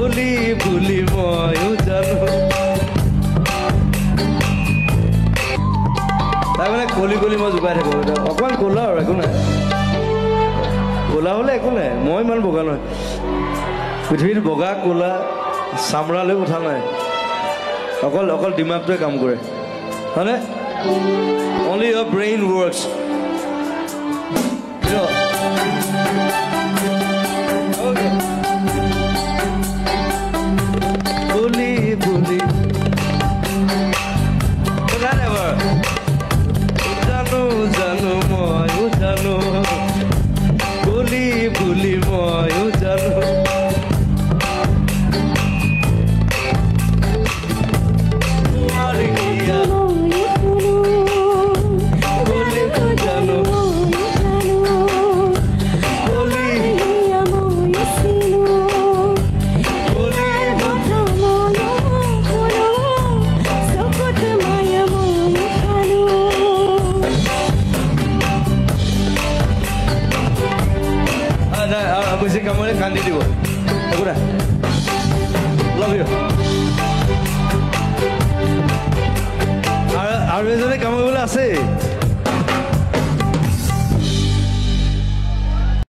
বুলি বুলি ময়ো জানো তাৰমানে কলি কলি মই জোকাই থাকোঁ অকণমান ক'লা আৰু একো নাই ক'লা হ'লে একো নাই মই ইমান বগা নহয় পৃথিৱীত বগা ক'লা চামৰালৈ কথা নাই অকল অকল দিমাগটোৱে কাম কৰে হয়নে only your brain works okay বুলি বুলি whatever জানো জানো ময়ো জানো বুলি বুলি ময়ো জানো বেছি কামৰে কান্দি দিব একো নাই লাভ ইউ আৰু এজনে কামাবলৈ আছে